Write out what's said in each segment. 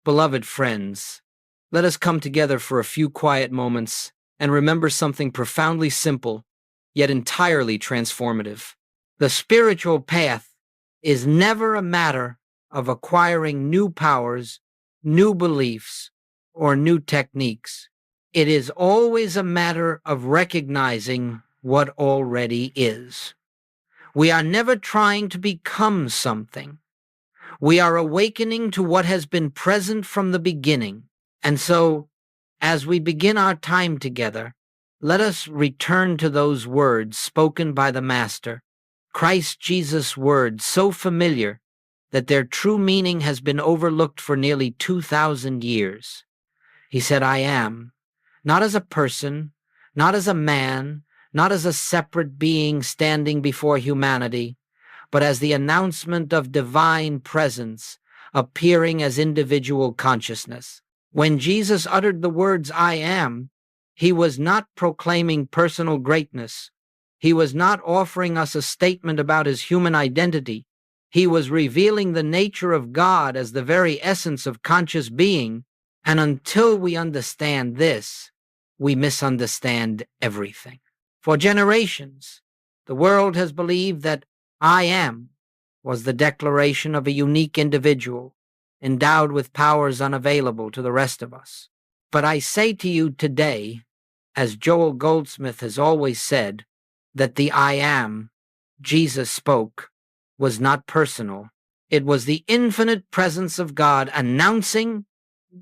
Beloved friends, let us come together for a few quiet moments and remember something profoundly simple, yet entirely transformative. The spiritual path is never a matter of acquiring new powers, new beliefs, or new techniques. It is always a matter of recognizing what already is. We are never trying to become something. We are awakening to what has been present from the beginning. And so, as we begin our time together, let us return to those words spoken by the Master, Christ Jesus' words so familiar that their true meaning has been overlooked for nearly 2,000 years. He said, I am, not as a person, not as a man, not as a separate being standing before humanity, but as the announcement of divine presence appearing as individual consciousness. When Jesus uttered the words, I am, he was not proclaiming personal greatness. He was not offering us a statement about his human identity. He was revealing the nature of God as the very essence of conscious being, and until we understand this, we misunderstand everything. For generations, the world has believed that I am was the declaration of a unique individual, endowed with powers unavailable to the rest of us. But I say to you today, as Joel Goldsmith has always said, that the I am Jesus spoke was not personal. It was the infinite presence of God announcing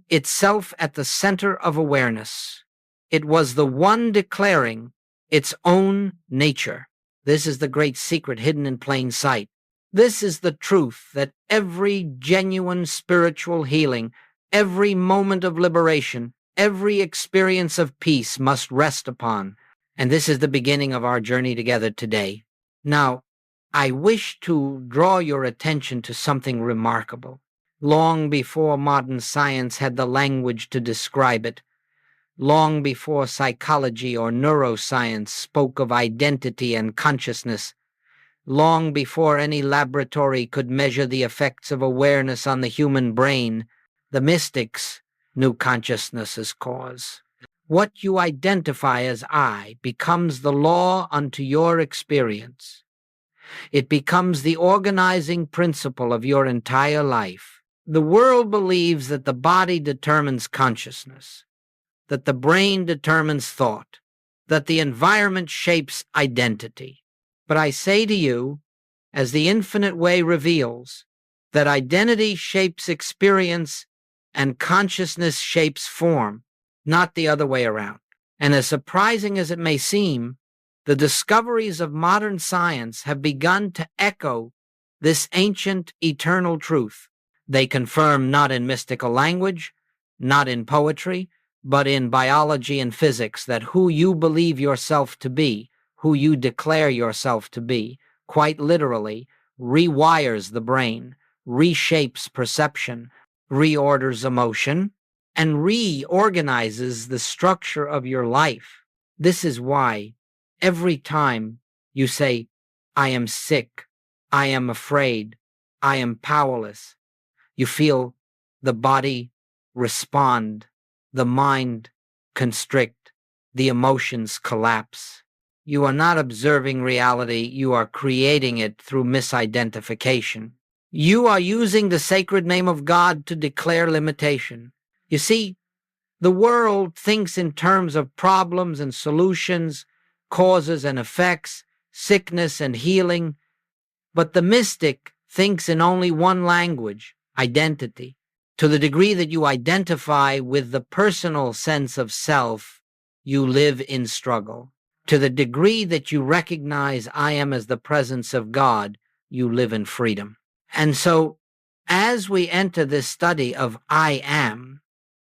itself at the center of awareness. It was the one declaring its own nature. This is the great secret hidden in plain sight. This is the truth that every genuine spiritual healing, every moment of liberation, every experience of peace must rest upon. And this is the beginning of our journey together today. Now, I wish to draw your attention to something remarkable. Long before modern science had the language to describe it, long before psychology or neuroscience spoke of identity and consciousness, long before any laboratory could measure the effects of awareness on the human brain, the mystics knew consciousness as cause. What you identify as I becomes the law unto your experience. It becomes the organizing principle of your entire life. The world believes that the body determines consciousness, that the brain determines thought, that the environment shapes identity. But I say to you, as the infinite way reveals, that identity shapes experience and consciousness shapes form, not the other way around. And as surprising as it may seem, the discoveries of modern science have begun to echo this ancient, eternal truth. They confirm not in mystical language, not in poetry, but in biology and physics that who you believe yourself to be, who you declare yourself to be, quite literally, rewires the brain, reshapes perception, reorders emotion, and reorganizes the structure of your life. This is why every time you say, I am sick, I am afraid, I am powerless, you feel the body respond, the mind constrict, the emotions collapse. You are not observing reality, you are creating it through misidentification. You are using the sacred name of God to declare limitation. You see, the world thinks in terms of problems and solutions, causes and effects, sickness and healing, but the mystic thinks in only one language, identity. To the degree that you identify with the personal sense of self, you live in struggle. To the degree that you recognize I am as the presence of God, you live in freedom. And so, as we enter this study of I am,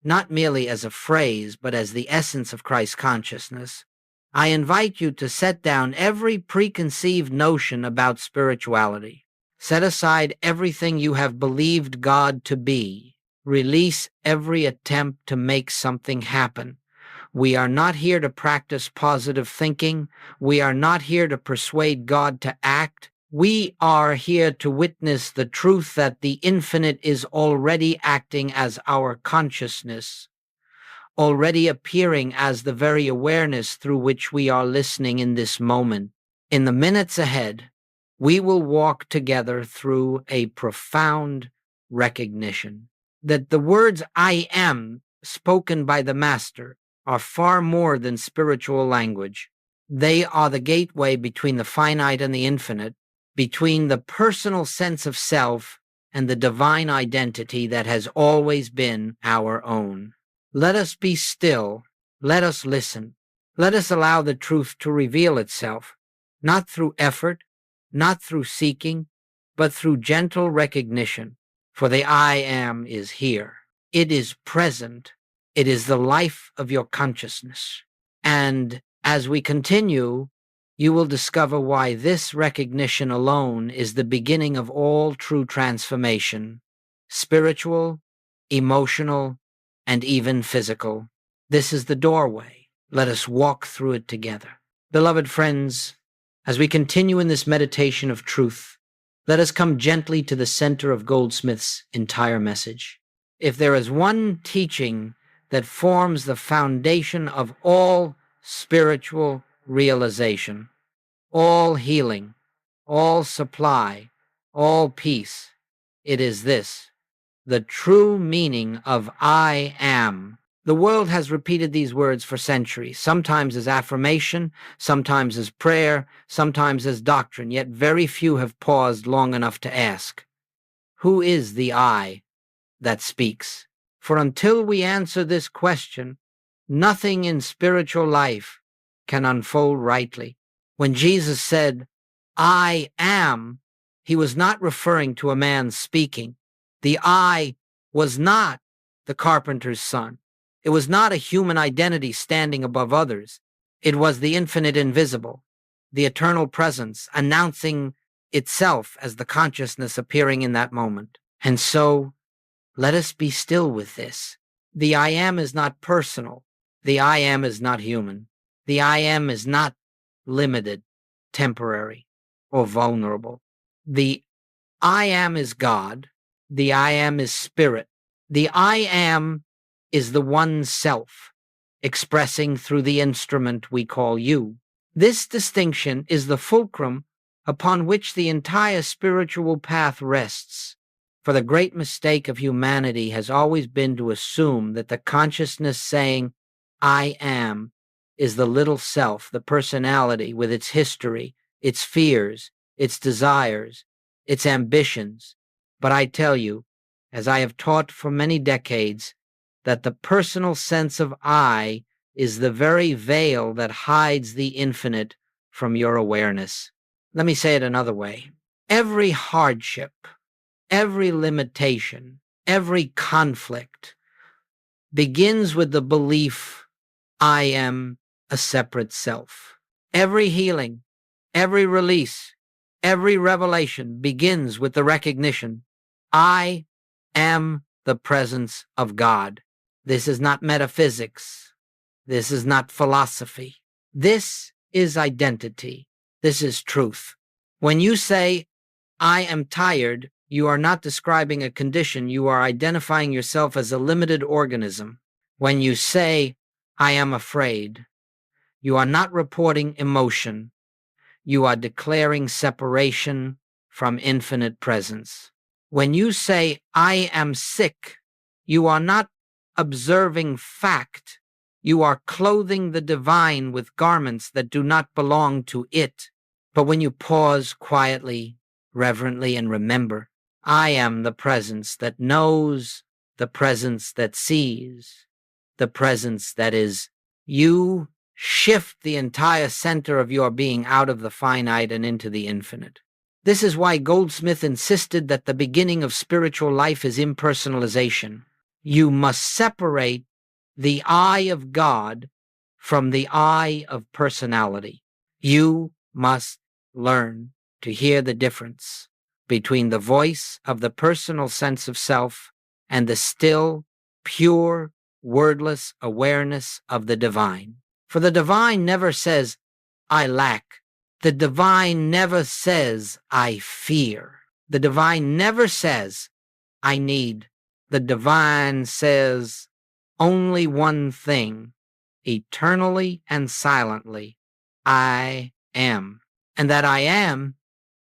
not merely as a phrase, but as the essence of Christ consciousness, I invite you to set down every preconceived notion about spirituality. Set aside everything you have believed God to be. Release every attempt to make something happen. We are not here to practice positive thinking. We are not here to persuade God to act. We are here to witness the truth that the infinite is already acting as our consciousness, already appearing as the very awareness through which we are listening in this moment. In the minutes ahead, we will walk together through a profound recognition that the words I am spoken by the Master are far more than spiritual language. They are the gateway between the finite and the infinite, between the personal sense of self and the divine identity that has always been our own. Let us be still. Let us listen. Let us allow the truth to reveal itself, not through effort, not through seeking, but through gentle recognition. For the I am is here. It is present. It is the life of your consciousness. And as we continue, you will discover why this recognition alone is the beginning of all true transformation, spiritual, emotional, and even physical. This is the doorway. Let us walk through it together. Beloved friends, as we continue in this meditation of truth, let us come gently to the center of Goldsmith's entire message. If there is one teaching that forms the foundation of all spiritual realization, all healing, all supply, all peace, it is this: the true meaning of I am. The world has repeated these words for centuries, sometimes as affirmation, sometimes as prayer, sometimes as doctrine, yet very few have paused long enough to ask, who is the I that speaks? For until we answer this question, nothing in spiritual life can unfold rightly. When Jesus said, I am, he was not referring to a man speaking. The I was not the carpenter's son. It was not a human identity standing above others. It was the infinite invisible, the eternal presence announcing itself as the consciousness appearing in that moment. And so, let us be still with this. The I am is not personal. The I am is not human. The I am is not limited, temporary, or vulnerable. The I am is God. The I am is spirit. The I am is the one self, expressing through the instrument we call you. This distinction is the fulcrum upon which the entire spiritual path rests. For the great mistake of humanity has always been to assume that the consciousness saying, I am, is the little self, the personality with its history, its fears, its desires, its ambitions. But I tell you, as I have taught for many decades, that the personal sense of I is the very veil that hides the infinite from your awareness. Let me say it another way. Every hardship, every limitation, every conflict begins with the belief, I am a separate self. Every healing, every release, every revelation begins with the recognition, I am the presence of God. This is not metaphysics. This is not philosophy. This is identity. This is truth. When you say, I am tired, you are not describing a condition. You are identifying yourself as a limited organism. When you say, I am afraid, you are not reporting emotion. You are declaring separation from infinite presence. When you say, I am sick, you are not observing fact. You are clothing the divine with garments that do not belong to it. But when you pause quietly, reverently, and remember, I am the presence that knows, the presence that sees, the presence that is, you shift the entire center of your being out of the finite and into the infinite. This is why Goldsmith insisted that the beginning of spiritual life is impersonalization. You must separate the I of God from the I of personality. You must learn to hear the difference between the voice of the personal sense of self and the still, pure, wordless awareness of the divine. For the divine never says, I lack, The divine never says, I fear. The divine never says, I need. The divine says only one thing, eternally and silently, I am. And that I am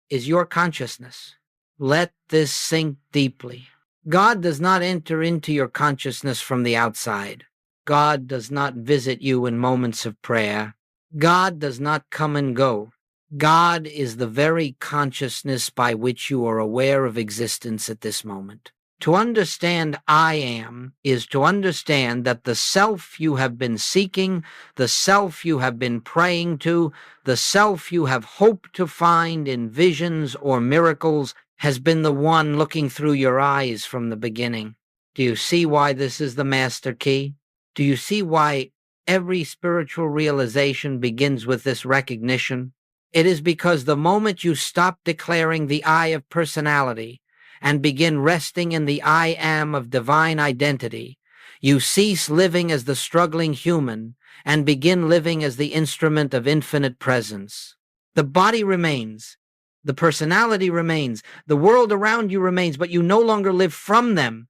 is your consciousness. Let this sink deeply. God does not enter into your consciousness from the outside. God does not visit you in moments of prayer. God does not come and go. God is the very consciousness by which you are aware of existence at this moment. To understand I am is to understand that the self you have been seeking, the self you have been praying to, the self you have hoped to find in visions or miracles has been the one looking through your eyes from the beginning. Do you see why this is the master key? Do you see why every spiritual realization begins with this recognition? It is because the moment you stop declaring the I of personality and begin resting in the I am of divine identity, you cease living as the struggling human and begin living as the instrument of infinite presence. The body remains, the personality remains, the world around you remains, but you no longer live from them.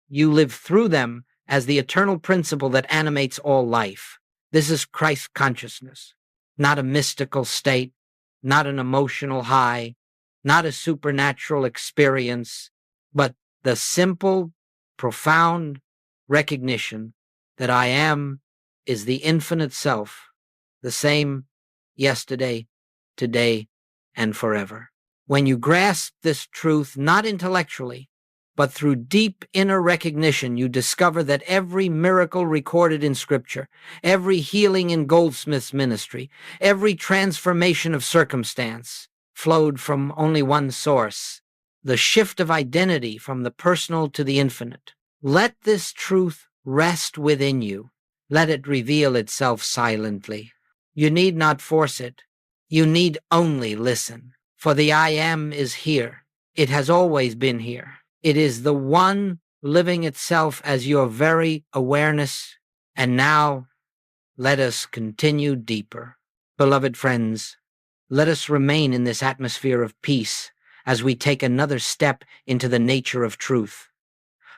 You live through them as the eternal principle that animates all life. This is Christ consciousness, not a mystical state, not an emotional high, not a supernatural experience, but the simple, profound recognition that I am is the infinite self, the same yesterday, today, and forever. When you grasp this truth, not intellectually, but through deep inner recognition, you discover that every miracle recorded in Scripture, every healing in Goldsmith's ministry, every transformation of circumstance flowed from only one source, the shift of identity from the personal to the infinite. Let this truth rest within you. Let it reveal itself silently. You need not force it. You need only listen. For the I am is here. It has always been here. It is the one living itself as your very awareness. And now, let us continue deeper. Beloved friends, let us remain in this atmosphere of peace as we take another step into the nature of truth.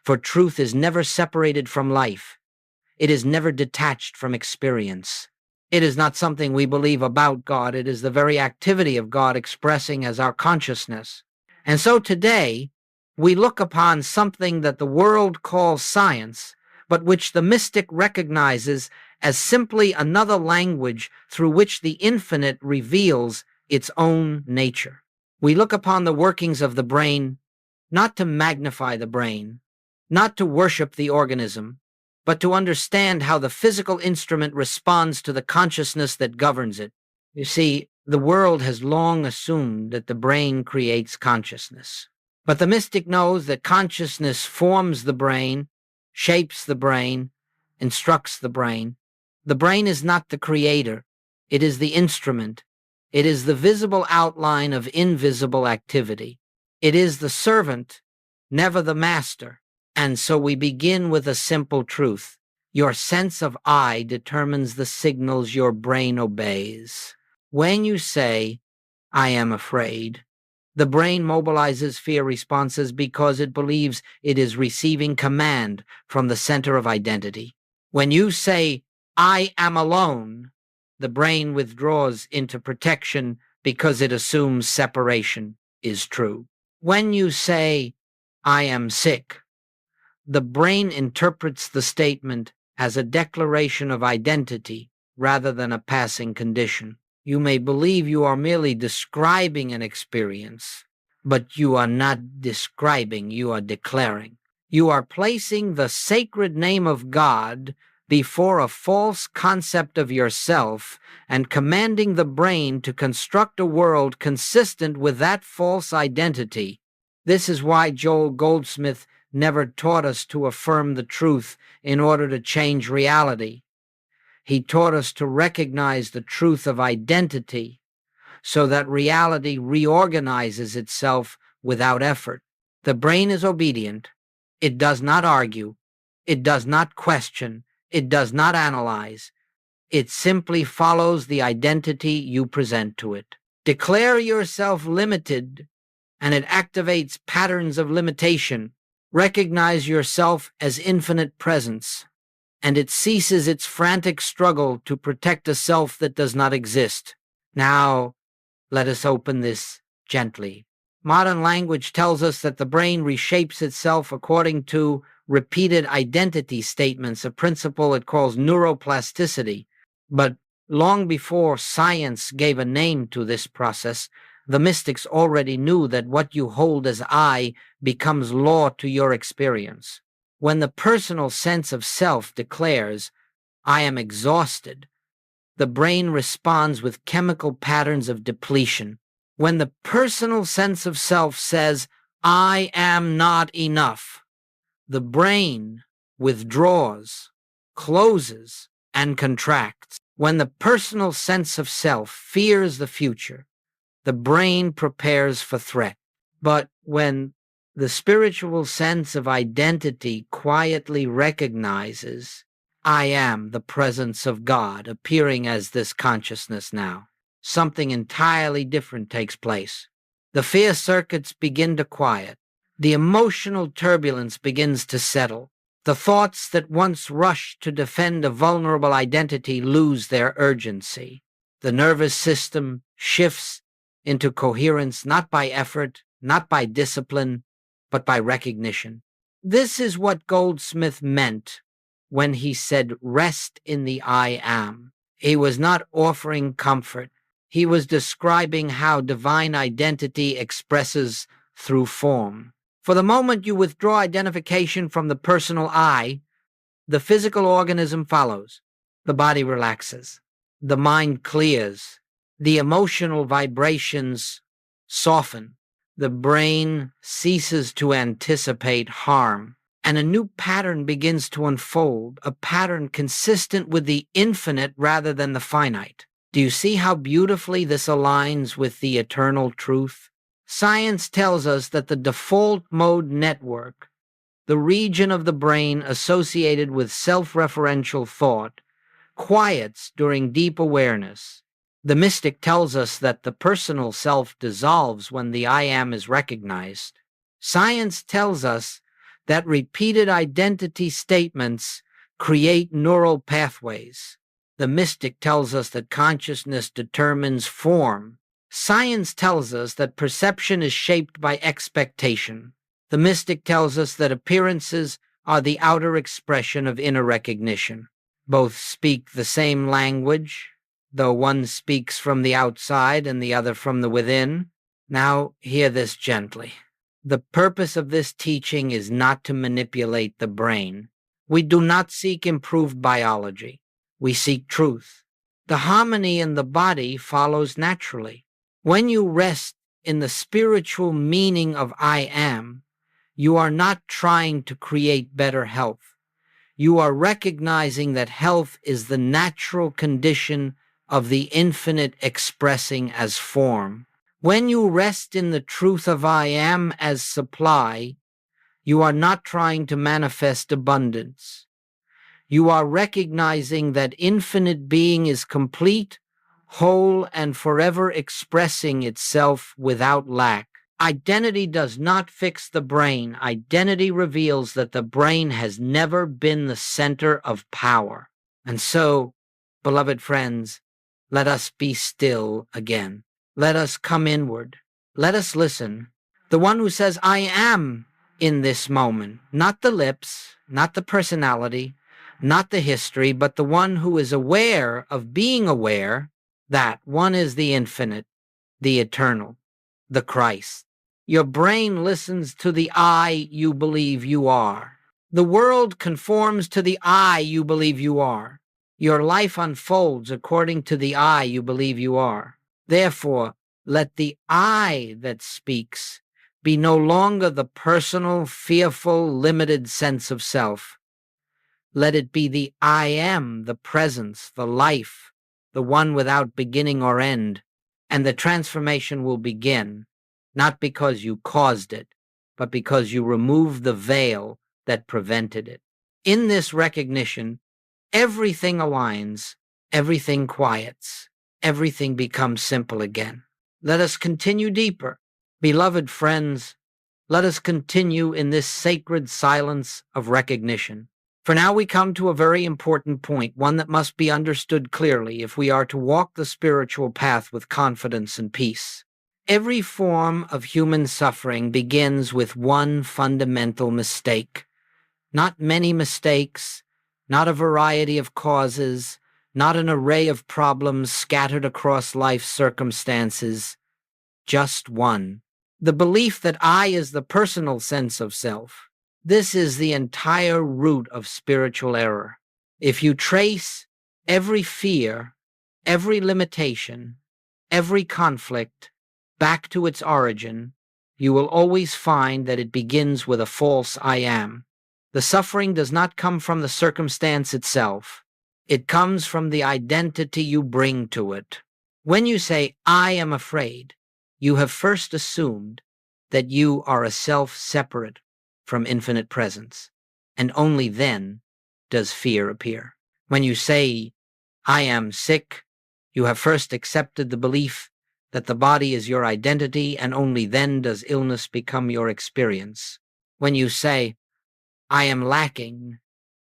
For truth is never separated from life. It is never detached from experience. It is not something we believe about God. It is the very activity of God expressing as our consciousness. And so today, we look upon something that the world calls science, but which the mystic recognizes as simply another language through which the infinite reveals its own nature. We look upon the workings of the brain not to magnify the brain, not to worship the organism, but to understand how the physical instrument responds to the consciousness that governs it. You see, the world has long assumed that the brain creates consciousness. But the mystic knows that consciousness forms the brain, shapes the brain, instructs the brain. The brain is not the creator. It is the instrument. It is the visible outline of invisible activity. It is the servant, never the master. And so we begin with a simple truth. Your sense of I determines the signals your brain obeys. When you say, I am afraid, the brain mobilizes fear responses because it believes it is receiving command from the center of identity. When you say, I am alone, the brain withdraws into protection because it assumes separation is true. When you say, I am sick, the brain interprets the statement as a declaration of identity rather than a passing condition. You may believe you are merely describing an experience, but you are not describing, you are declaring. You are placing the sacred name of God before a false concept of yourself and commanding the brain to construct a world consistent with that false identity. This is why Joel Goldsmith never taught us to affirm the truth in order to change reality. He taught us to recognize the truth of identity so that reality reorganizes itself without effort. The brain is obedient. It does not argue. It does not question. It does not analyze. It simply follows the identity you present to it. Declare yourself limited, and it activates patterns of limitation. Recognize yourself as infinite presence, and it ceases its frantic struggle to protect a self that does not exist. Now, let us open this gently. Modern language tells us that the brain reshapes itself according to repeated identity statements, a principle it calls neuroplasticity. But long before science gave a name to this process, the mystics already knew that what you hold as I becomes law to your experience. When the personal sense of self declares, I am exhausted, the brain responds with chemical patterns of depletion. When the personal sense of self says, I am not enough, the brain withdraws, closes, and contracts. When the personal sense of self fears the future, the brain prepares for threat. But when the spiritual sense of identity quietly recognizes, I am the presence of God appearing as this consciousness now, something entirely different takes place. The fear circuits begin to quiet. The emotional turbulence begins to settle. The thoughts that once rushed to defend a vulnerable identity lose their urgency. The nervous system shifts into coherence not by effort, not by discipline, but by recognition. This is what Goldsmith meant when he said, rest in the I am. He was not offering comfort. He was describing how divine identity expresses through form. For the moment you withdraw identification from the personal I, the physical organism follows. The body relaxes. The mind clears. The emotional vibrations soften. The brain ceases to anticipate harm, and a new pattern begins to unfold, a pattern consistent with the infinite rather than the finite. Do you see how beautifully this aligns with the eternal truth? Science tells us that the default mode network, the region of the brain associated with self-referential thought, quiets during deep awareness. The mystic tells us that the personal self dissolves when the I am is recognized. Science tells us that repeated identity statements create neural pathways. The mystic tells us that consciousness determines form. Science tells us that perception is shaped by expectation. The mystic tells us that appearances are the outer expression of inner recognition. Both speak the same language, though one speaks from the outside and the other from the within. Now hear this gently. The purpose of this teaching is not to manipulate the brain. We do not seek improved biology. We seek truth. The harmony in the body follows naturally. When you rest in the spiritual meaning of I am, you are not trying to create better health. You are recognizing that health is the natural condition of the infinite expressing as form. When you rest in the truth of I am as supply, you are not trying to manifest abundance. You are recognizing that infinite being is complete, whole, and forever expressing itself without lack. Identity does not fix the brain. Identity reveals that the brain has never been the center of power. And so, beloved friends, let us be still again. Let us come inward. Let us listen. The one who says, I am in this moment, not the lips, not the personality, not the history, but the one who is aware of being aware, that one is the infinite, the eternal, the Christ. Your brain listens to the I you believe you are. The world conforms to the I you believe you are. Your life unfolds according to the I you believe you are. Therefore, let the I that speaks be no longer the personal, fearful, limited sense of self. Let it be the I am, the presence, the life, the one without beginning or end, and the transformation will begin, not because you caused it, but because you removed the veil that prevented it. In this recognition, everything aligns, everything quiets, everything becomes simple again. Let us continue deeper. Beloved friends, let us continue in this sacred silence of recognition. For now we come to a very important point, one that must be understood clearly if we are to walk the spiritual path with confidence and peace. Every form of human suffering begins with one fundamental mistake. Not many mistakes, not a variety of causes, not an array of problems scattered across life's circumstances, just one. The belief that I is the personal sense of self. This is the entire root of spiritual error. If you trace every fear, every limitation, every conflict back to its origin, you will always find that it begins with a false I am. The suffering does not come from the circumstance itself. It comes from the identity you bring to it. When you say, I am afraid, you have first assumed that you are a self separate from infinite presence, and only then does fear appear. When you say, I am sick, you have first accepted the belief that the body is your identity, and only then does illness become your experience. When you say, I am lacking,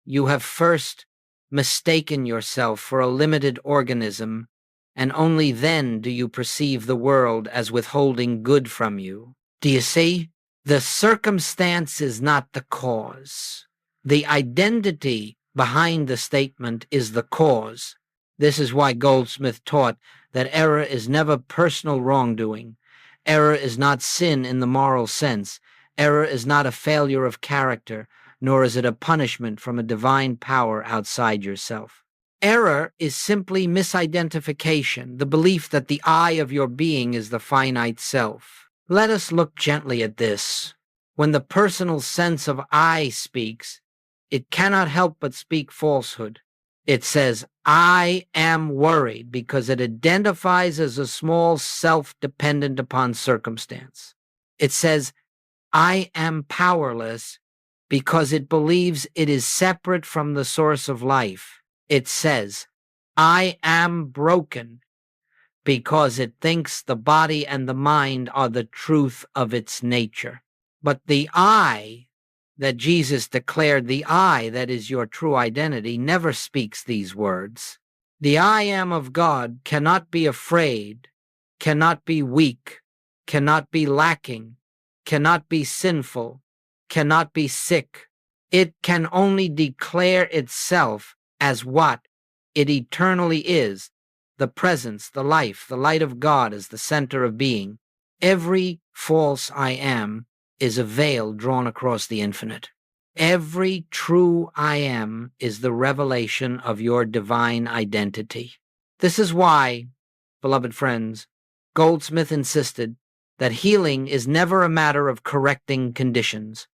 you have first mistaken yourself for a limited organism, and only then do you perceive the world as withholding good from you. Do you see? The circumstance is not the cause. The identity behind the statement is the cause. This is why Goldsmith taught that error is never personal wrongdoing. Error is not sin in the moral sense. Error is not a failure of character, nor is it a punishment from a divine power outside yourself. Error is simply misidentification, the belief that the I of your being is the finite self. Let us look gently at this. When the personal sense of I speaks, it cannot help but speak falsehood. It says, I am worried because it identifies as a small self dependent upon circumstance. It says, I am powerless because it believes it is separate from the source of life. It says, I am broken because it thinks the body and the mind are the truth of its nature. But the I that Jesus declared, the I that is your true identity, never speaks these words. The I am of God cannot be afraid, cannot be weak, cannot be lacking, cannot be sinful, cannot be sick. It can only declare itself as what it eternally is, the presence, the life, the light of God as the center of being. Every false I am is a veil drawn across the infinite. Every true I am is the revelation of your divine identity. This is why, beloved friends, Goldsmith insisted that healing is never a matter of correcting conditions.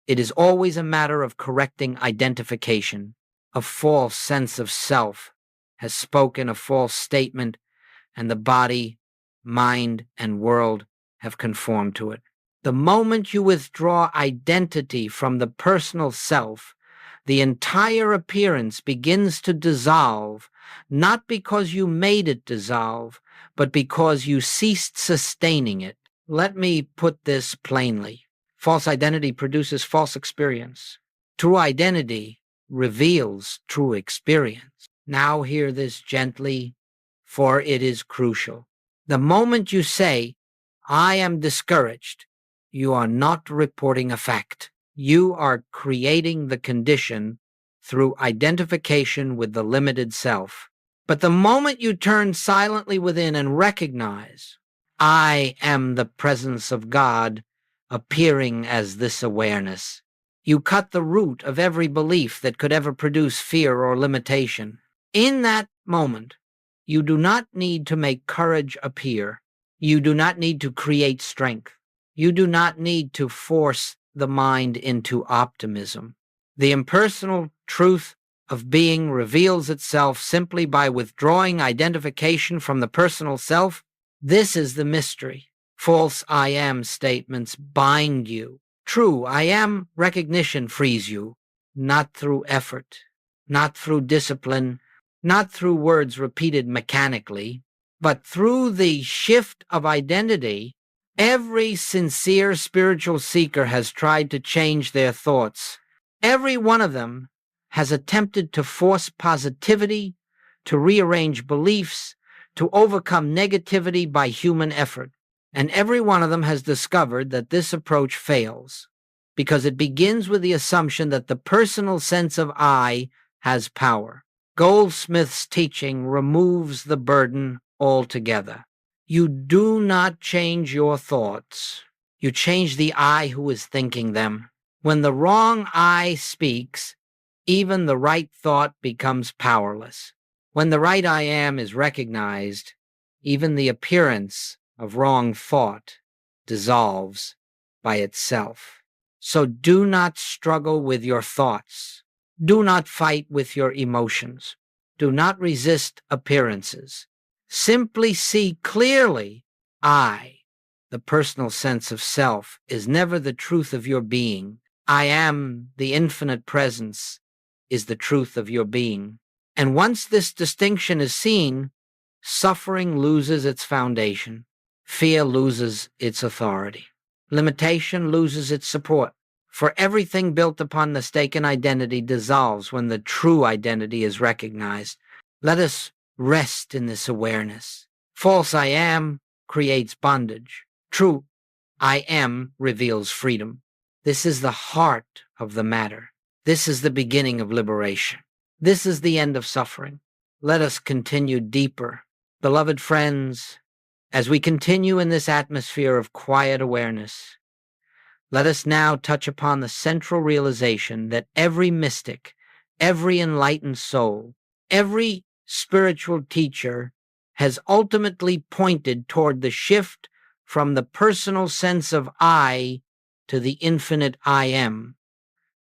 It is always a matter of correcting identification. A false sense of self has spoken a false statement, and the body, mind, and world have conformed to it. The moment you withdraw identity from the personal self, the entire appearance begins to dissolve, not because you made it dissolve, but because you ceased sustaining it. Let me put this plainly. False identity produces false experience. True identity reveals true experience. Now hear this gently, for it is crucial. The moment you say, I am discouraged, you are not reporting a fact. You are creating the condition through identification with the limited self. But the moment you turn silently within and recognize, I am the presence of God appearing as this awareness, you cut the root of every belief that could ever produce fear or limitation. In that moment, you do not need to make courage appear. You do not need to create strength. You do not need to force the mind into optimism. The impersonal truth of being reveals itself simply by withdrawing identification from the personal self. This is the mystery. False I am statements bind you. True I am recognition frees you, not through effort, not through discipline, not through words repeated mechanically, But through the shift of identity, every sincere spiritual seeker has tried to change their thoughts. Every one of them has attempted to force positivity, to rearrange beliefs, to overcome negativity by human effort. And every one of them has discovered that this approach fails because it begins with the assumption that the personal sense of I has power. Goldsmith's teaching removes the burden altogether. You do not change your thoughts. You change the I who is thinking them. When the wrong I speaks, even the right thought becomes powerless. When the right I am is recognized, even the appearance of wrong thought dissolves by itself. So do not struggle with your thoughts. Do not fight with your emotions. Do not resist appearances. Simply see clearly, I, the personal sense of self, is never the truth of your being. I am the infinite presence is the truth of your being. And once this distinction is seen, suffering loses its foundation. Fear loses its authority. Limitation loses its support. For everything built upon mistaken identity dissolves when the true identity is recognized. Let us rest in this awareness. False I am creates bondage. True I am reveals freedom. This is the heart of the matter. This is the beginning of liberation. This is the end of suffering. Let us continue deeper. Beloved friends, as we continue in this atmosphere of quiet awareness, let us now touch upon the central realization that every mystic, every enlightened soul, every spiritual teacher has ultimately pointed toward the shift from the personal sense of I to the infinite I am.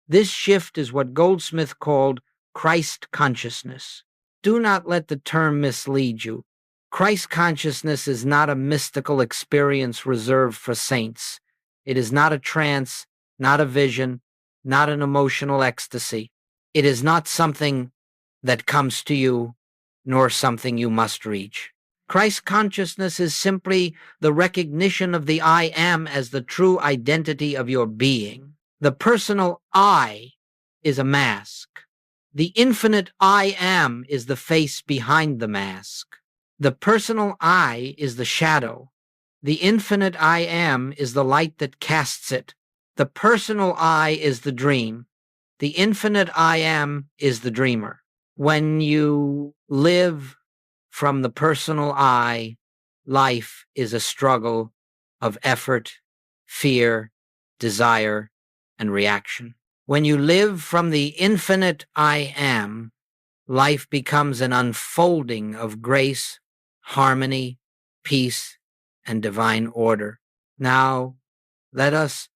This shift is what Goldsmith called Christ consciousness. Do not let the term mislead you. Christ consciousness is not a mystical experience reserved for saints. It is not a trance, not a vision, not an emotional ecstasy. It is not something that comes to you, nor something you must reach. Christ consciousness is simply the recognition of the I am as the true identity of your being. The personal I is a mask. The infinite I am is the face behind the mask. The personal I is the shadow. The infinite I am is the light that casts it. The personal I is the dream. The infinite I am is the dreamer. When you live from the personal I, life is a struggle of effort, fear, desire, and reaction. When you live from the infinite I am, life becomes an unfolding of grace, harmony, peace, and divine order. Now, let us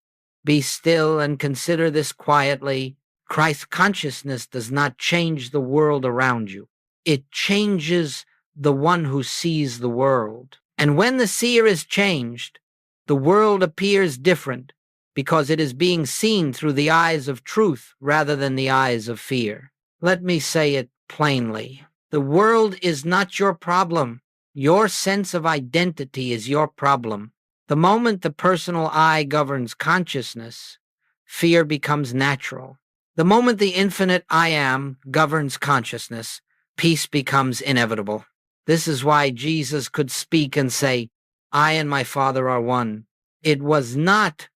be still and consider this quietly. Christ consciousness does not change the world around you. It changes the one who sees the world. And when the seer is changed, the world appears different because it is being seen through the eyes of truth rather than the eyes of fear. Let me say it plainly. The world is not your problem. Your sense of identity is your problem. The moment the personal I governs consciousness, fear becomes natural. The moment the infinite I am governs consciousness, peace becomes inevitable. This is why Jesus could speak and say, I and my Father are one. It was not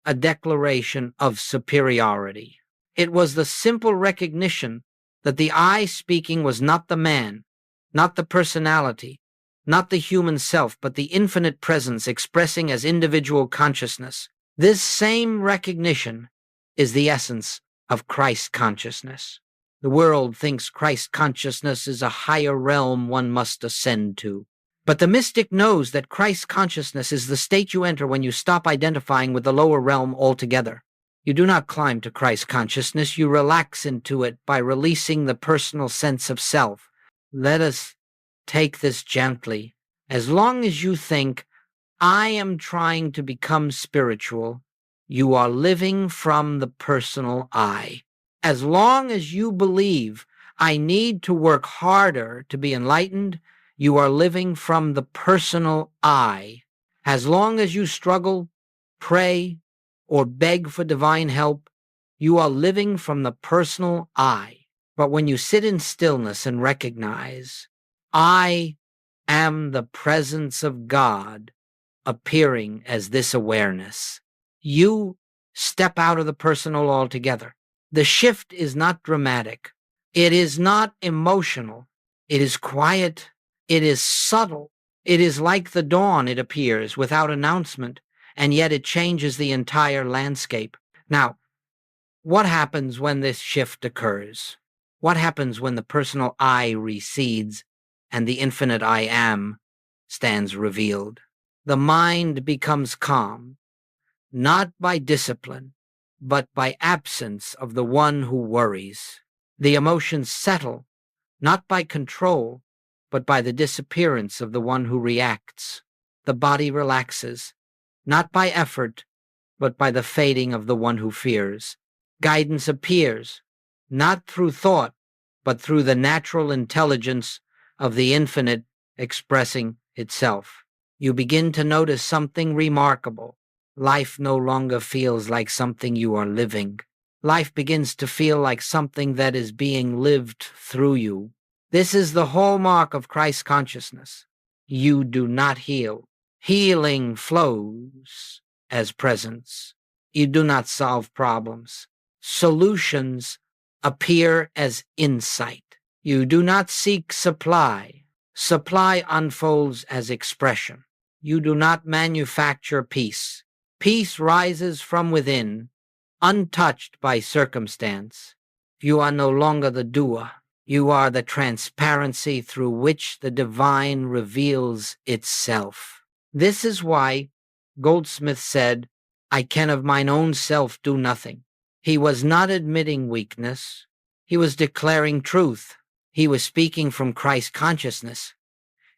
a declaration of superiority. It was the simple recognition that the I speaking was not the man, not the personality, not the human self, but the infinite presence expressing as individual consciousness. This same recognition is the essence of Christ consciousness. The world thinks Christ consciousness is a higher realm one must ascend to. But the mystic knows that Christ consciousness is the state you enter when you stop identifying with the lower realm altogether. You do not climb to Christ consciousness, you relax into it by releasing the personal sense of self. Let us take this gently. As long as you think, I am trying to become spiritual, you are living from the personal I. As long as you believe, I need to work harder to be enlightened, You are living from the personal I. As long as you struggle, pray, or beg for divine help, you are living from the personal I. But when you sit in stillness and recognize, I am the presence of God appearing as this awareness, you step out of the personal altogether. The shift is not dramatic. It is not emotional. It is quiet. It is subtle. It is like the dawn, it appears, without announcement, and yet it changes the entire landscape. Now, what happens when this shift occurs? What happens when the personal I recedes and the infinite I am stands revealed? The mind becomes calm, not by discipline, but by absence of the one who worries. The emotions settle, not by control, but by the disappearance of the one who reacts. The body relaxes, not by effort, but by the fading of the one who fears. Guidance appears, not through thought, but through the natural intelligence of the infinite expressing itself. You begin to notice something remarkable. Life no longer feels like something you are living. Life begins to feel like something that is being lived through you. This is the hallmark of Christ consciousness. You do not heal. Healing flows as presence. You do not solve problems. Solutions appear as insight. You do not seek supply. Supply unfolds as expression. You do not manufacture peace. Peace rises from within, untouched by circumstance. You are no longer the doer. You are the transparency through which the divine reveals itself. This is why Goldsmith said, "I can of mine own self do nothing." He was not admitting weakness. He was declaring truth. He was speaking from Christ consciousness,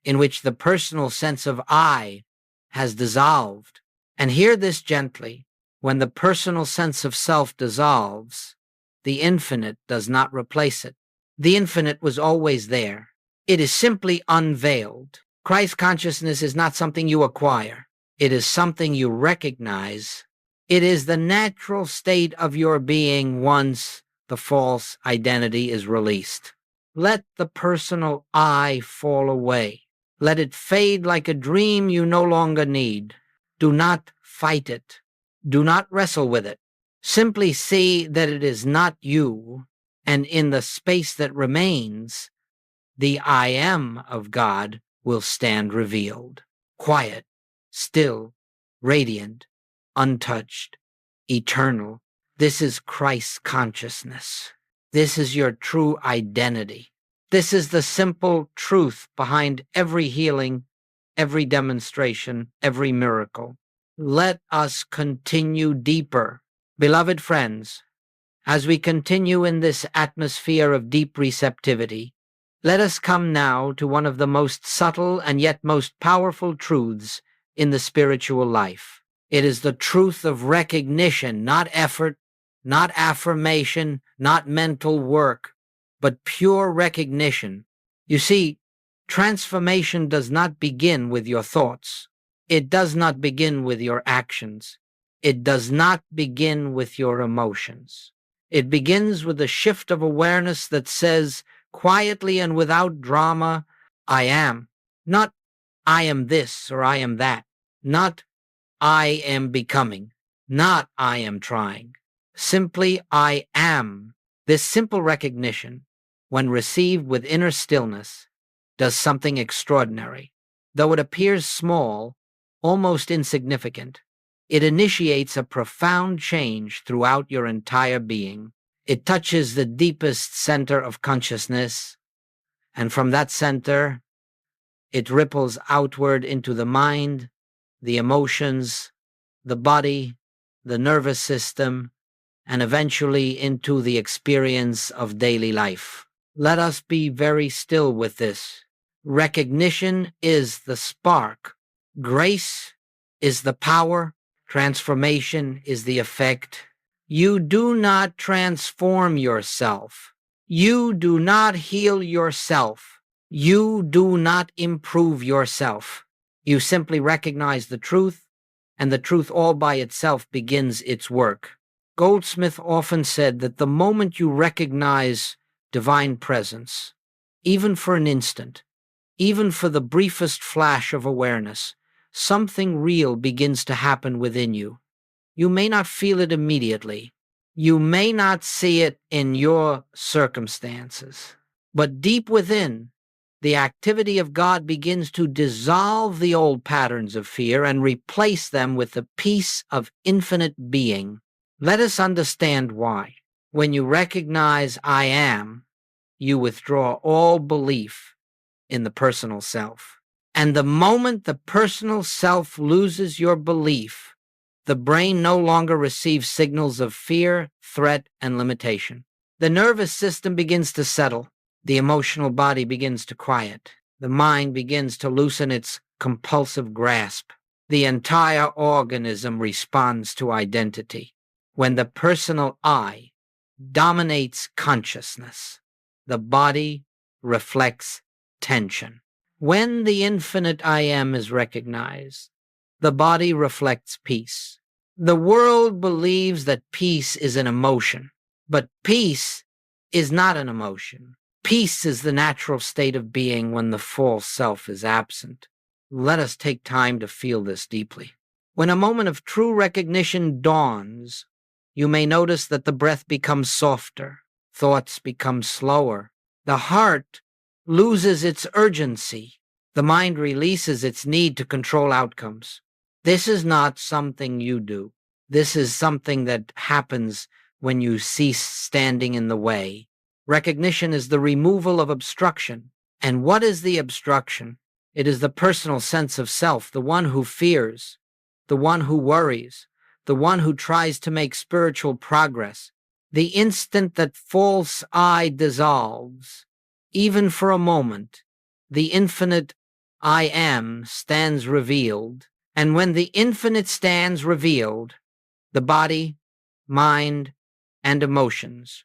in which the personal sense of I has dissolved. And hear this gently. When the personal sense of self dissolves, the infinite does not replace it. The infinite was always there. It is simply unveiled. Christ consciousness is not something you acquire. It is something you recognize. It is the natural state of your being once the false identity is released. Let the personal I fall away. Let it fade like a dream you no longer need. Do not fight it. Do not wrestle with it. Simply see that it is not you, and in the space that remains, the I am of God will stand revealed. Quiet, still, radiant, untouched, eternal. This is Christ's consciousness. This is your true identity. This is the simple truth behind every healing, every demonstration, every miracle. Let us continue deeper. Beloved friends, as we continue in this atmosphere of deep receptivity, let us come now to one of the most subtle and yet most powerful truths in the spiritual life. It is the truth of recognition, not effort, not affirmation, not mental work, but pure recognition. You see, transformation does not begin with your thoughts. It does not begin with your actions. It does not begin with your emotions. It begins with a shift of awareness that says, quietly and without drama, I am. Not I am this or I am that. Not I am becoming. Not I am trying. Simply I am. This simple recognition, when received with inner stillness, does something extraordinary. Though it appears small, almost insignificant, it initiates a profound change throughout your entire being. It touches the deepest center of consciousness, and from that center, it ripples outward into the mind, the emotions, the body, the nervous system, and eventually into the experience of daily life. Let us be very still with this. Recognition is the spark. Grace is the power. Transformation is the effect. You do not transform yourself. You do not heal yourself. You do not improve yourself. You simply recognize the truth, and the truth all by itself begins its work. Goldsmith often said that the moment you recognize divine presence, even for an instant, even for the briefest flash of awareness, something real begins to happen within you. You may not feel it immediately. You may not see it in your circumstances. But deep within, the activity of God begins to dissolve the old patterns of fear and replace them with the peace of infinite being. Let us understand why. When you recognize I am, you withdraw all belief in the personal self. And the moment the personal self loses your belief, the brain no longer receives signals of fear, threat, and limitation. The nervous system begins to settle. The emotional body begins to quiet. The mind begins to loosen its compulsive grasp. The entire organism responds to identity. When the personal I dominates consciousness, the body reflects tension. When the infinite I am is recognized, the body reflects peace. The world believes that peace is an emotion, but peace is not an emotion. Peace is the natural state of being when the false self is absent. Let us take time to feel this deeply. When a moment of true recognition dawns, you may notice that the breath becomes softer, thoughts become slower, the heart loses its urgency, the mind releases its need to control outcomes. This is not something you do. This is something that happens when you cease standing in the way. Recognition is the removal of obstruction. And what is the obstruction? It is the personal sense of self, the one who fears, the one who worries, the one who tries to make spiritual progress. The instant that false I dissolves, even for a moment, the infinite I am stands revealed. And when the infinite stands revealed, the body, mind, and emotions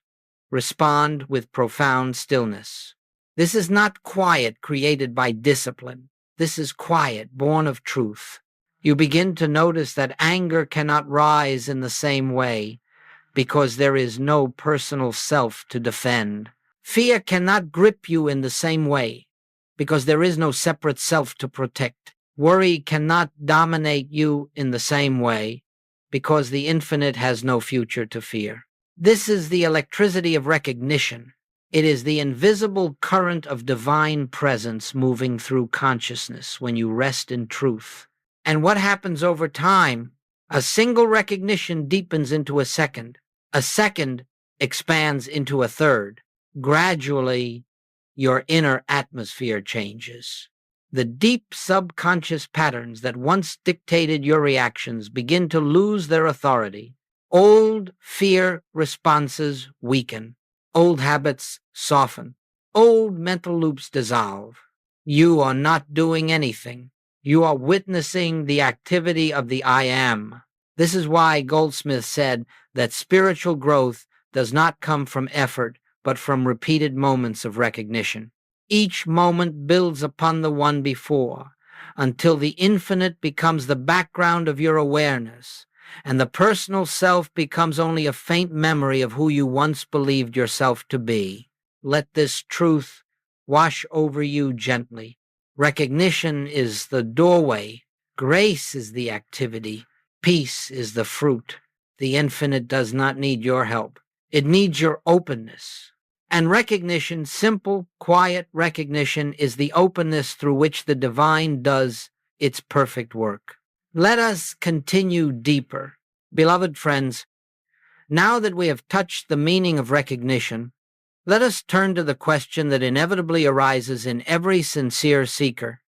respond with profound stillness. This is not quiet created by discipline. This is quiet born of truth. You begin to notice that anger cannot rise in the same way because there is no personal self to defend. Fear cannot grip you in the same way because there is no separate self to protect. Worry cannot dominate you in the same way because the infinite has no future to fear. This is the electricity of recognition. It is the invisible current of divine presence moving through consciousness when you rest in truth. And what happens over time? A single recognition deepens into a second expands into a third. Gradually, your inner atmosphere changes. The deep subconscious patterns that once dictated your reactions begin to lose their authority. Old fear responses weaken. Old habits soften. Old mental loops dissolve. You are not doing anything. You are witnessing the activity of the I am. This is why Goldsmith said that spiritual growth does not come from effort, but from repeated moments of recognition. Each moment builds upon the one before, until the infinite becomes the background of your awareness, and the personal self becomes only a faint memory of who you once believed yourself to be. Let this truth wash over you gently. Recognition is the doorway. Grace is the activity. Peace is the fruit. The infinite does not need your help. It needs your openness. And recognition, simple, quiet recognition, is the openness through which the divine does its perfect work. Let us continue deeper. Beloved friends, now that we have touched the meaning of recognition, let us turn to the question that inevitably arises in every sincere seeker.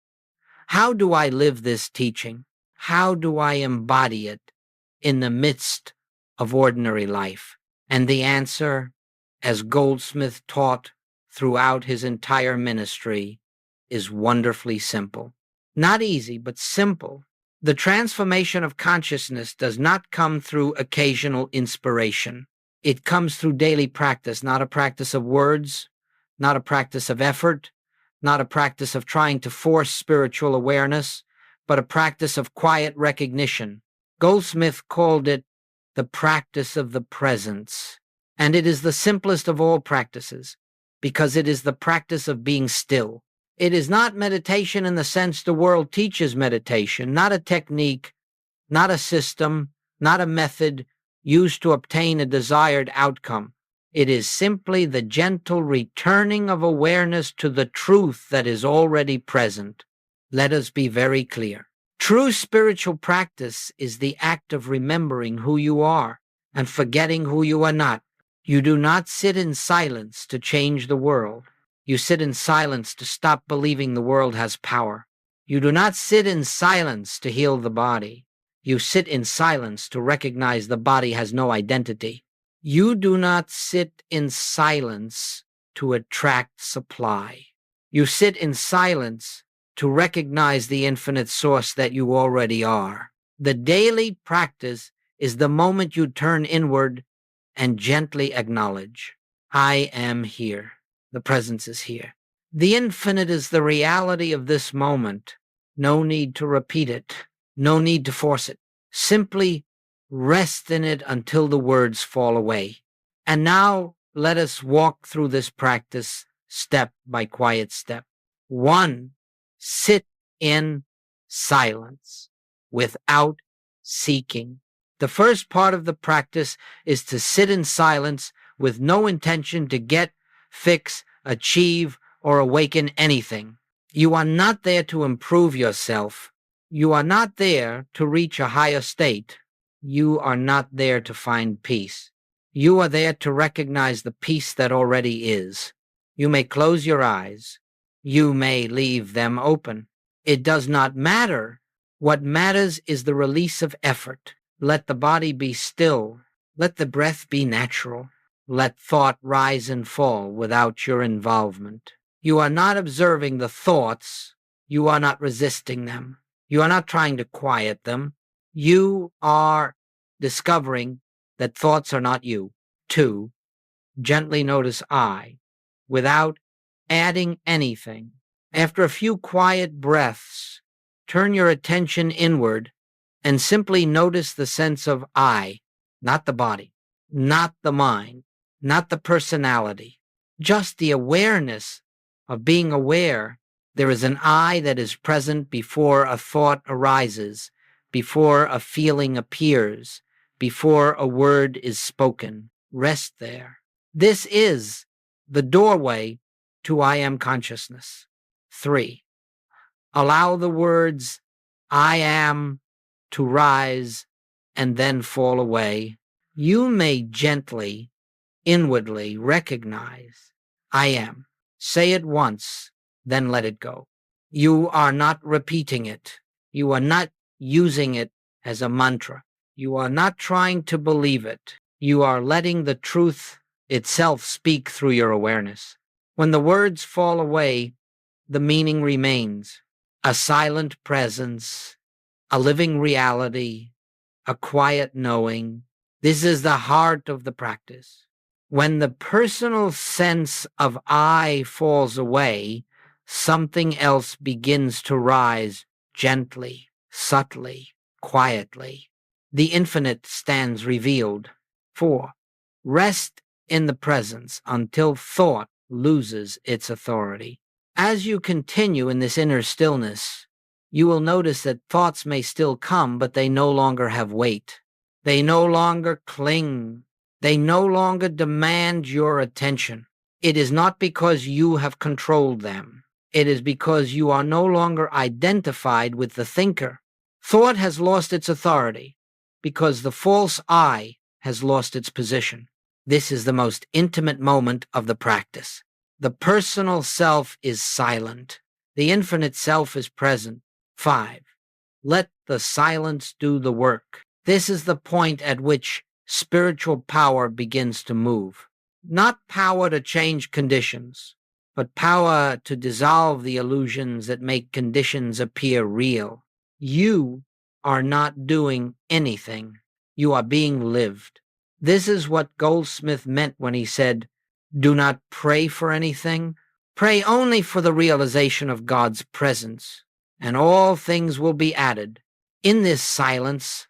How do I live this teaching? How do I embody it in the midst of ordinary life? And the answer, as Goldsmith taught throughout his entire ministry, is wonderfully simple. Not easy, but simple. The transformation of consciousness does not come through occasional inspiration. It comes through daily practice, not a practice of words, not a practice of effort, not a practice of trying to force spiritual awareness, but a practice of quiet recognition. Goldsmith called it the practice of the presence. And it is the simplest of all practices, because it is the practice of being still. It is not meditation in the sense the world teaches meditation, not a technique, not a system, not a method used to obtain a desired outcome. It is simply the gentle returning of awareness to the truth that is already present. Let us be very clear. True spiritual practice is the act of remembering who you are and forgetting who you are not. You do not sit in silence to change the world. You sit in silence to stop believing the world has power. You do not sit in silence to heal the body. You sit in silence to recognize the body has no identity. You do not sit in silence to attract supply. You sit in silence to recognize the infinite source that you already are. The daily practice is the moment you turn inward and gently acknowledge, I am here. The presence is here. The infinite is the reality of this moment. No need to repeat it. No need to force it. Simply rest in it until the words fall away. And now let us walk through this practice step by quiet step. 1. Sit in silence without seeking. The first part of the practice is to sit in silence with no intention to get, fix, achieve, or awaken anything. You are not there to improve yourself. You are not there to reach a higher state. You are not there to find peace. You are there to recognize the peace that already is. You may close your eyes. You may leave them open. It does not matter. What matters is the release of effort. Let the body be still. Let the breath be natural. Let thought rise and fall without your involvement. You are not observing the thoughts. You are not resisting them. You are not trying to quiet them. You are discovering that thoughts are not you. 2. Gently notice I, without adding anything. After a few quiet breaths, turn your attention inward and simply notice the sense of I, not the body, not the mind, not the personality, just the awareness of being aware. There is an I that is present before a thought arises, before a feeling appears, before a word is spoken. Rest there. This is the doorway to I am consciousness. 3. Allow the words I am to rise and then fall away. You may gently, inwardly recognize I am. Say it once, then let it go. You are not repeating it. You are not using it as a mantra. You are not trying to believe it. You are letting the truth itself speak through your awareness. When the words fall away, the meaning remains. A silent presence, a living reality, a quiet knowing. This is the heart of the practice. When the personal sense of I falls away, something else begins to rise gently, subtly, quietly. The infinite stands revealed. 4. Rest in the presence until thought loses its authority. As you continue in this inner stillness, you will notice that thoughts may still come, but they no longer have weight. They no longer cling. They no longer demand your attention. It is not because you have controlled them. It is because you are no longer identified with the thinker. Thought has lost its authority because the false I has lost its position. This is the most intimate moment of the practice. The personal self is silent. The infinite self is present. 5. Let the silence do the work. This is the point at which spiritual power begins to move. Not power to change conditions, but power to dissolve the illusions that make conditions appear real. You are not doing anything. You are being lived. This is what Goldsmith meant when he said, do not pray for anything, Pray only for the realization of God's presence, and all things will be added. In this silence,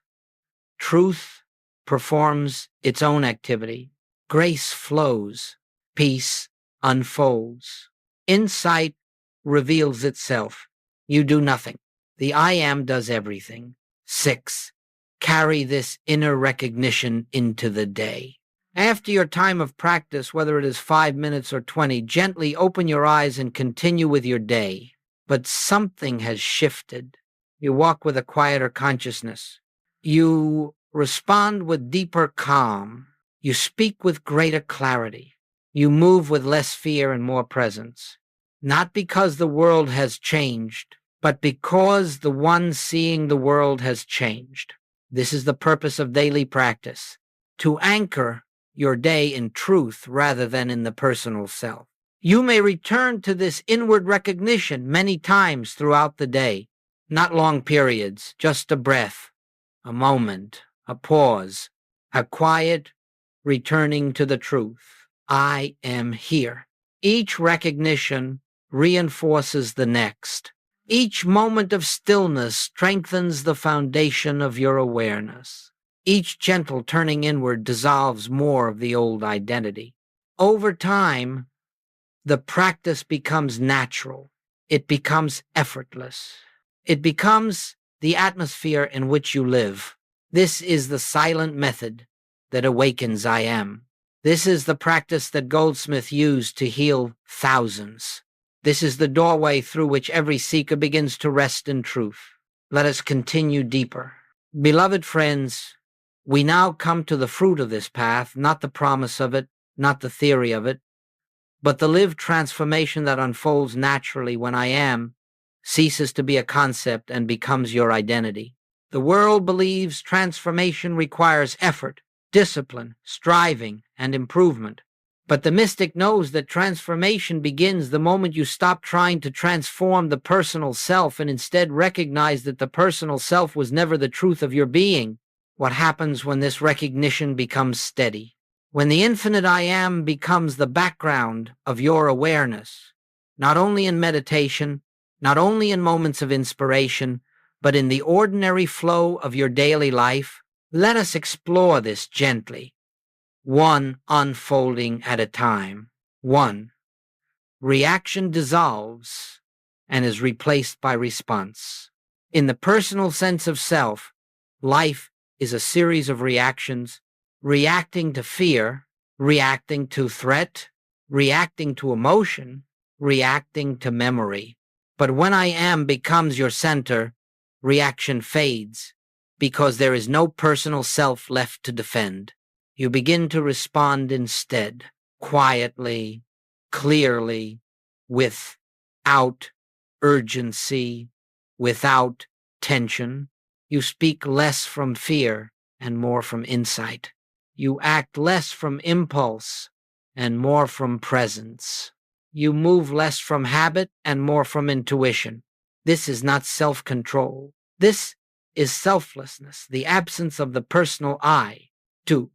truth performs its own activity. Grace flows. Peace unfolds. Insight reveals itself. You do nothing. The I am does everything. 6. Carry this inner recognition into the day. After your time of practice, whether it is 5 minutes or 20, gently open your eyes and continue with your day. But something has shifted. You walk with a quieter consciousness. You respond with deeper calm. You speak with greater clarity. You move with less fear and more presence. Not because the world has changed, but because the one seeing the world has changed. This is the purpose of daily practice, to anchor your day in truth rather than in the personal self. You may return to this inward recognition many times throughout the day, not long periods, just a breath, a moment, a pause, a quiet returning to the truth. I am here. Each recognition reinforces the next. Each moment of stillness strengthens the foundation of your awareness. Each gentle turning inward dissolves more of the old identity. Over time, the practice becomes natural. It becomes effortless. It becomes the atmosphere in which you live. This is the silent method that awakens I am. This is the practice that Goldsmith used to heal thousands. This is the doorway through which every seeker begins to rest in truth. Let us continue deeper. Beloved friends, we now come to the fruit of this path, not the promise of it, not the theory of it, but the lived transformation that unfolds naturally when I am ceases to be a concept and becomes your identity. The world believes transformation requires effort, discipline, striving, and improvement. But the mystic knows that transformation begins the moment you stop trying to transform the personal self and instead recognize that the personal self was never the truth of your being. What happens when this recognition becomes steady? When the infinite I am becomes the background of your awareness, not only in meditation, not only in moments of inspiration, but in the ordinary flow of your daily life, let us explore this gently, one unfolding at a time. 1. Reaction dissolves and is replaced by response. In the personal sense of self, life is a series of reactions, reacting to fear, reacting to threat, reacting to emotion, reacting to memory. But when I am becomes your center, reaction fades because there is no personal self left to defend. You begin to respond instead, quietly, clearly, without urgency, without tension. You speak less from fear and more from insight. You act less from impulse and more from presence. You move less from habit and more from intuition. This is not self-control. This is selflessness, the absence of the personal I. 2.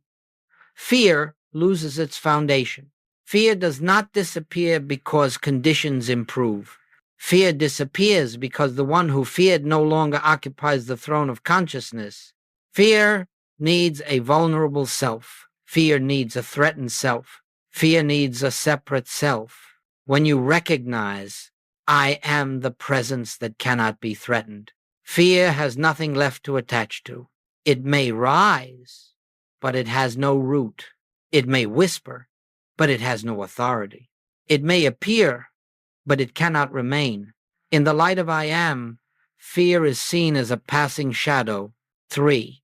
Fear loses its foundation. Fear does not disappear because conditions improve. Fear disappears because the one who feared no longer occupies the throne of consciousness. Fear needs a vulnerable self. Fear needs a threatened self. Fear needs a separate self. When you recognize, I am the presence that cannot be threatened, fear has nothing left to attach to. It may rise, but it has no root. It may whisper, but it has no authority. It may appear, but it cannot remain. In the light of I am, fear is seen as a passing shadow. 3.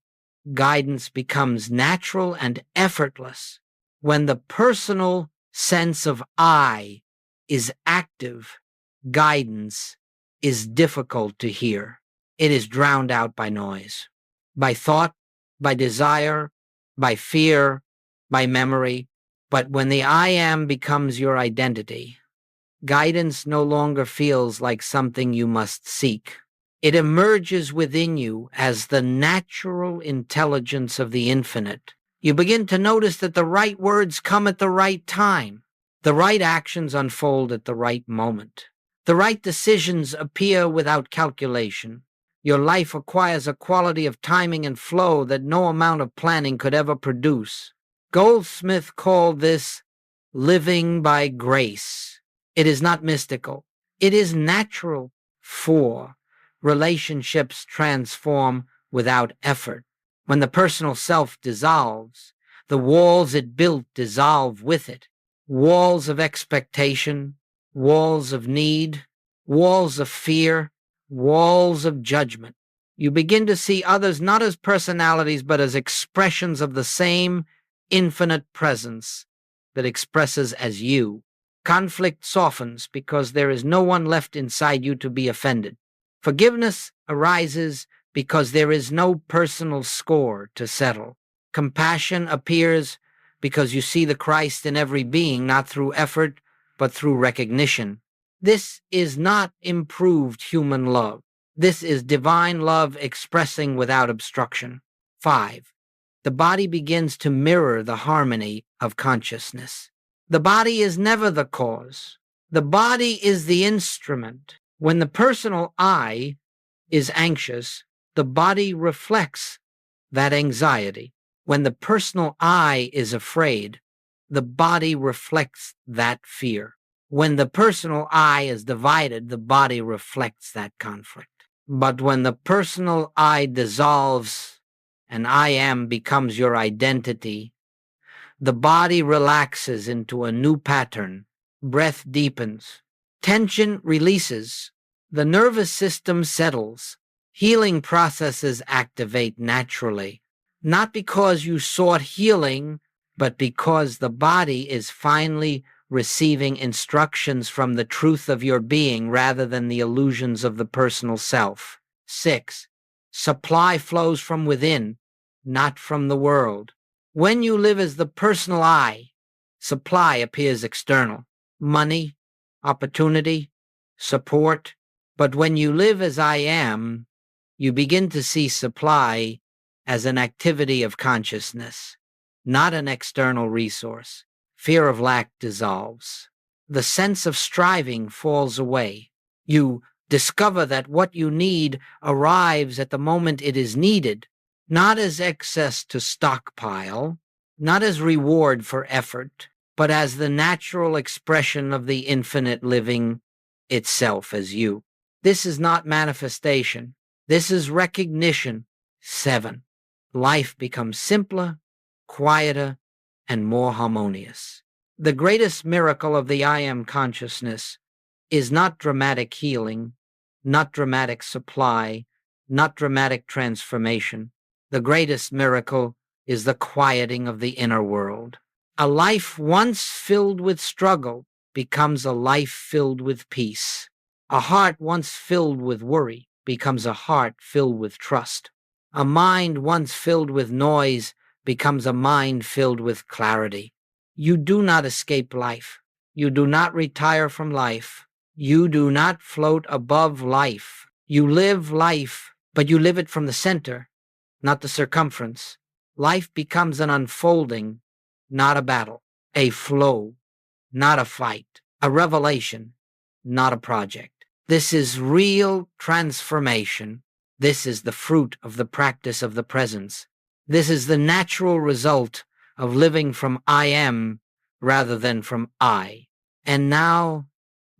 Guidance becomes natural and effortless when the personal sense of I is active. Guidance is difficult to hear. It is drowned out by noise, by thought, by desire, by fear, by memory. But when the I am becomes your identity, guidance no longer feels like something you must seek. It emerges within you as the natural intelligence of the infinite. You begin to notice that the right words come at the right time, The right actions unfold at the right moment. The right decisions appear without calculation. Your life acquires a quality of timing and flow that no amount of planning could ever produce. Goldsmith called this living by grace. It is not mystical. It is natural. 4. Relationships transform without effort. When the personal self dissolves, the walls it built dissolve with it. Walls of expectation, walls of need, walls of fear, walls of judgment. You begin to see others not as personalities but as expressions of the same infinite presence that expresses as you. Conflict softens because there is no one left inside you to be offended. Forgiveness arises because there is no personal score to settle. Compassion appears because you see the Christ in every being, not through effort, but through recognition. This is not improved human love. This is divine love expressing without obstruction. 5. The body begins to mirror the harmony of consciousness. The body is never the cause. The body is the instrument. When the personal I is anxious, the body reflects that anxiety. When the personal I is afraid, the body reflects that fear. When the personal I is divided, the body reflects that conflict. But when the personal I dissolves and I am becomes your identity, the body relaxes into a new pattern. Breath deepens. Tension releases. The nervous system settles. Healing processes activate naturally. Not because you sought healing, but because the body is finally receiving instructions from the truth of your being rather than the illusions of the personal self. 6. Supply flows from within, not from the world. When you live as the personal I, supply appears external. Money, opportunity, support. But when you live as I am, you begin to see supply as an activity of consciousness, not an external resource. Fear of lack dissolves. The sense of striving falls away. You discover that what you need arrives at the moment it is needed, not as excess to stockpile, not as reward for effort, but as the natural expression of the infinite living itself as you. This is not manifestation. This is recognition. 7. Life becomes simpler, quieter, and more harmonious. The greatest miracle of the I am consciousness is not dramatic healing, not dramatic supply, not dramatic transformation. The greatest miracle is the quieting of the inner world. A life once filled with struggle becomes a life filled with peace. A heart once filled with worry becomes a heart filled with trust. A mind once filled with noise becomes a mind filled with clarity. You do not escape life. You do not retire from life. You do not float above life. You live life, but you live it from the center, not the circumference. Life becomes an unfolding, not a battle, a flow, not a fight, a revelation, not a project. This is real transformation. This is the fruit of the practice of the presence. This is the natural result of living from I am rather than from I. And now,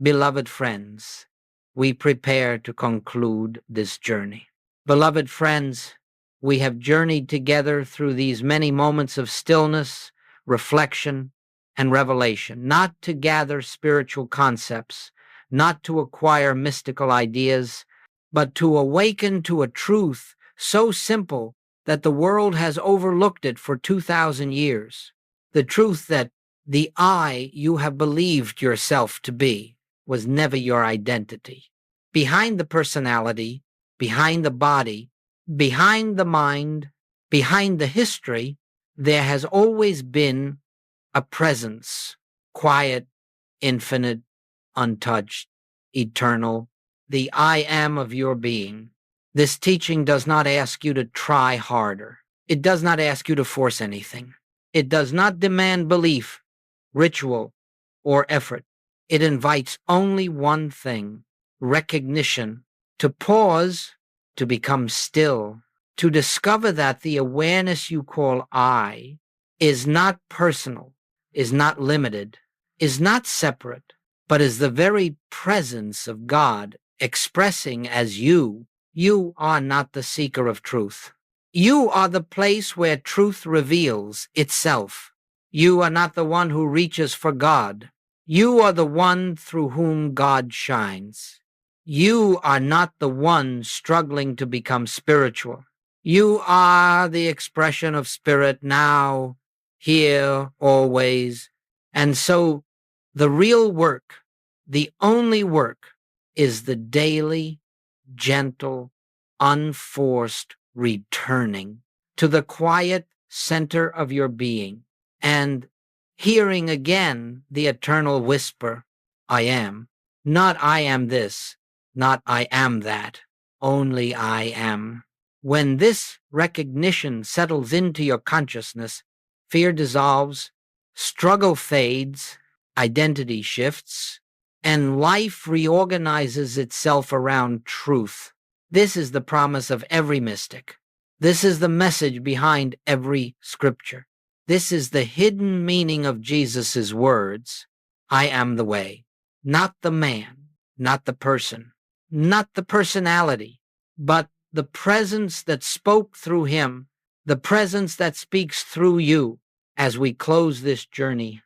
beloved friends, we prepare to conclude this journey. Beloved friends, we have journeyed together through these many moments of stillness, reflection, and revelation, not to gather spiritual concepts, not to acquire mystical ideas, but to awaken to a truth so simple that the world has overlooked it for 2,000 years. The truth that the I you have believed yourself to be was never your identity. Behind the personality, behind the body, behind the mind, behind the history, there has always been a presence, quiet, infinite, untouched, eternal, the I am of your being. This teaching does not ask you to try harder. It does not ask you to force anything. It does not demand belief, ritual, or effort. It invites only one thing: recognition, to pause, to become still, to discover that the awareness you call I is not personal, is not limited, is not separate, but is the very presence of God expressing as you. You are not the seeker of truth. You are the place where truth reveals itself. You are not the one who reaches for God. You are the one through whom God shines. You are not the one struggling to become spiritual. You are the expression of spirit now, here, always. And so the real work, the only work, is the daily, gentle, unforced returning to the quiet center of your being and hearing again the eternal whisper, I am. Not I am this, not I am that, only I am. When this recognition settles into your consciousness, fear dissolves, struggle fades, identity shifts, and life reorganizes itself around truth. This is the promise of every mystic. This is the message behind every scripture. This is the hidden meaning of Jesus' words. I am the way. Not the man, not the person, not the personality, but the presence that spoke through him, the presence that speaks through you. As we close this journey,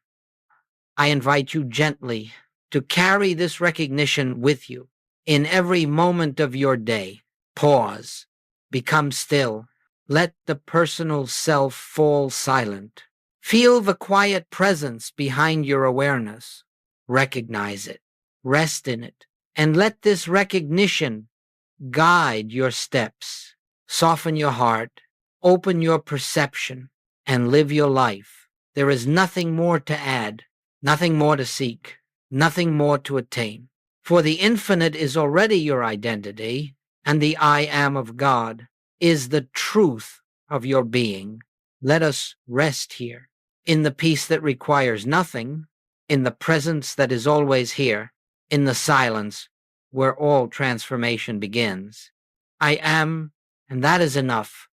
I invite you gently to carry this recognition with you in every moment of your day. Pause, become still, let the personal self fall silent. Feel the quiet presence behind your awareness. Recognize it, rest in it, and let this recognition guide your steps. Soften your heart, open your perception, and live your life. There is nothing more to add, nothing more to seek, nothing more to attain. For the infinite is already your identity, and the I am of God is the truth of your being. Let us rest here, in the peace that requires nothing, in the presence that is always here, in the silence where all transformation begins. I am, and that is enough.